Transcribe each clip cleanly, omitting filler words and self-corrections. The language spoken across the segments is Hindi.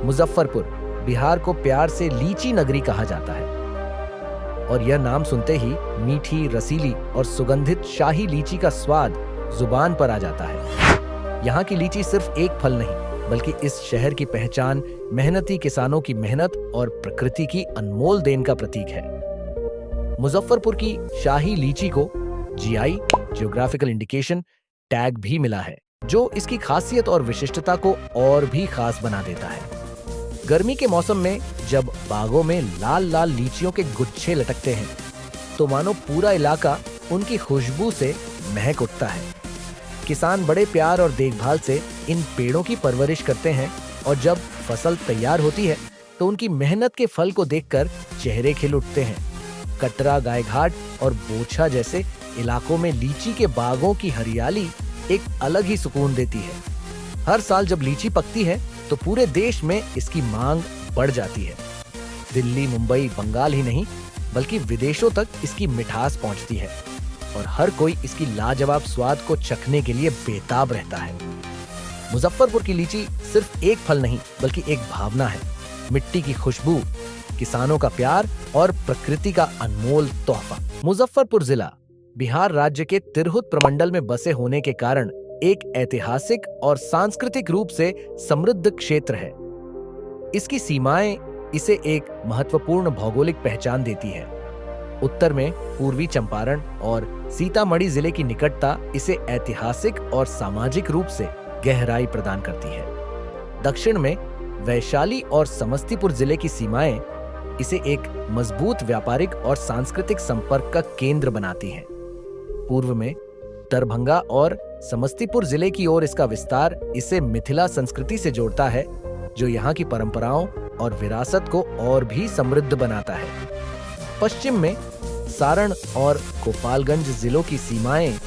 मुजफ्फरपुर बिहार को प्यार से लीची नगरी कहा जाता है और यह नाम सुनते ही मीठी, रसीली और सुगंधित शाही लीची का स्वाद जुबान पर आ जाता है। यहाँ की लीची सिर्फ एक फल नहीं, बल्कि इस शहर की पहचान मेहनती किसानों की मेहनत और प्रकृति की अनमोल देन का प्रतीक है। मुजफ्फरपुर की शाही लीची को जीआई जियोग्राफिकल इंडिकेशन टैग भी मिला है, जो इसकी खासियत और विशिष्टता को और भी खास बना देता है। गर्मी के मौसम में जब बागों में लाल लाल लीचियों के गुच्छे लटकते हैं, तो मानो पूरा इलाका उनकी खुशबू से महक उठता है। किसान बड़े प्यार और देखभाल से इन पेड़ों की परवरिश करते हैं और जब फसल तैयार होती है तो उनकी मेहनत के फल को देखकर चेहरे खिल उठते हैं। कटरा, गायघाट और बोछा जैसे इलाकों में लीची के बागों की हरियाली एक अलग ही सुकून देती है। हर साल जब लीची पकती है तो पूरे देश में इसकी मांग बढ़ जाती है। दिल्ली, मुंबई, बंगाल ही नहीं बल्कि विदेशों तक इसकी मिठास पहुंचती है और हर कोई इसकी लाजवाब स्वाद को चखने के लिए बेताब रहता है। मुजफ्फरपुर की लीची सिर्फ एक फल नहीं बल्कि एक भावना है। मिट्टी की खुशबू, किसानों का प्यार और प्रकृति का अनमोल तोहफा। मुजफ्फरपुर जिला बिहार राज्य के तिरहुत प्रमंडल में बसे होने के कारण एक ऐतिहासिक और सांस्कृतिक रूप से समृद्ध क्षेत्र है। इसकी सीमाएं इसे एक महत्वपूर्ण भौगोलिक पहचान देती है। उत्तर में पूर्वी चंपारण और सीतामढ़ी जिले की निकटता इसे ऐतिहासिक और सामाजिक रूप से गहराई प्रदान करती है। दक्षिण में वैशाली और समस्तीपुर जिले की सीमाएं इसे एक मजबूत व्यापारिक और सांस्कृतिक संपर्क का केंद्र बनाती हैं। पूर्व में दरभंगा और समस्तीपुर जिले की ओर इसका विस्तार इसे मिथिला संस्कृति से जोड़ता है, जो यहाँ की परंपराओं और विरासत को और भी समृद्ध बनाता है। पश्चिम में सारण और गोपालगंज जिलों की सीमाएं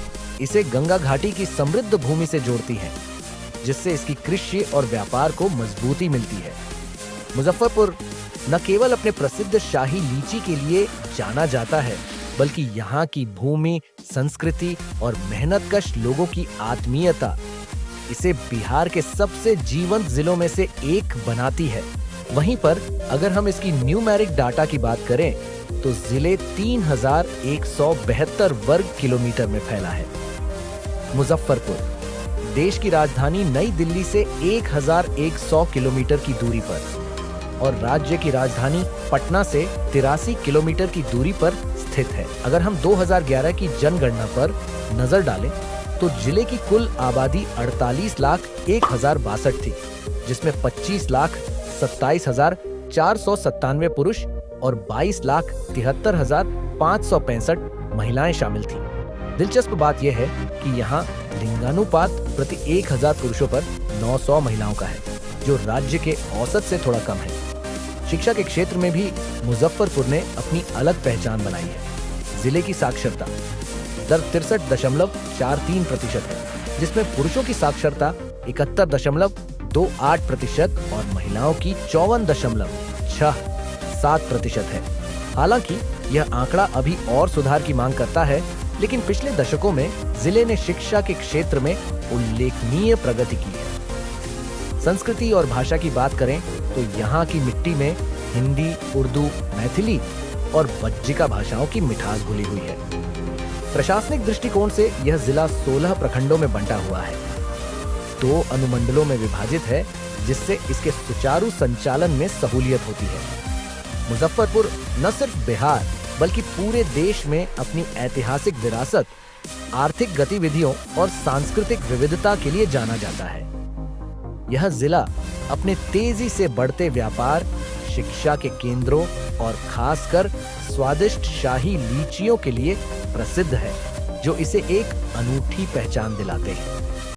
इसे गंगा घाटी की समृद्ध भूमि से जोड़ती हैं, जिससे इसकी कृषि और व्यापार को मजबूती मिलती है। मुजफ्फरपुर न केवल अपने प्रसिद्ध शाही लीची के लिए जाना जाता है, बल्कि यहाँ की भूमि, संस्कृति और मेहनतकश लोगों की आत्मीयता इसे बिहार के सबसे जीवंत जिलों में से एक बनाती है। वहीं पर अगर हम इसकी न्यूमेरिक डाटा की बात करें तो जिले 3172 वर्ग किलोमीटर में फैला है। मुजफ्फरपुर देश की राजधानी नई दिल्ली से 1100 किलोमीटर की दूरी पर और राज्य की राजधानी पटना से 63 किलोमीटर की दूरी पर स्थित है। अगर हम 2011 की जनगणना पर नजर डालें तो जिले की कुल आबादी 48,01,062 थी, जिसमें 25,27,497 पुरुष और 22,73,565 महिलाएं शामिल थीं। दिलचस्प बात यह है कि यहाँ लिंगानुपात प्रति 1,000 पुरुषों पर 900 महिलाओं का है, जो राज्य के औसत से थोड़ा कम है। शिक्षा के क्षेत्र में भी मुजफ्फरपुर ने अपनी अलग पहचान बनाई है। जिले की साक्षरता दर 63.43% है, जिसमें पुरुषों की साक्षरता 71.28% और महिलाओं की 54.67% है। हालांकि यह आंकड़ा अभी और सुधार की मांग करता है, लेकिन पिछले दशकों में जिले ने शिक्षा के क्षेत्र में उल्लेखनीय प्रगति की है। संस्कृति और भाषा की बात करें तो यहाँ की मिट्टी में हिंदी, उर्दू, मैथिली और बज्जिका भाषाओं की मिठास घुली हुई है। प्रशासनिक दृष्टिकोण से यह जिला 16 प्रखंडों में बंटा हुआ है, 2 अनुमंडलों में विभाजित है, जिससे इसके सुचारू संचालन में सहूलियत होती है। मुजफ्फरपुर न सिर्फ बिहार बल्कि पूरे देश में अपनी ऐतिहासिक विरासत, आर्थिक गतिविधियों और सांस्कृतिक विविधता के लिए जाना जाता है। यह जिला अपने तेजी से बढ़ते व्यापार, शिक्षा के केंद्रों और खासकर स्वादिष्ट शाही लीचियों के लिए प्रसिद्ध है, जो इसे एक अनूठी पहचान दिलाते हैं।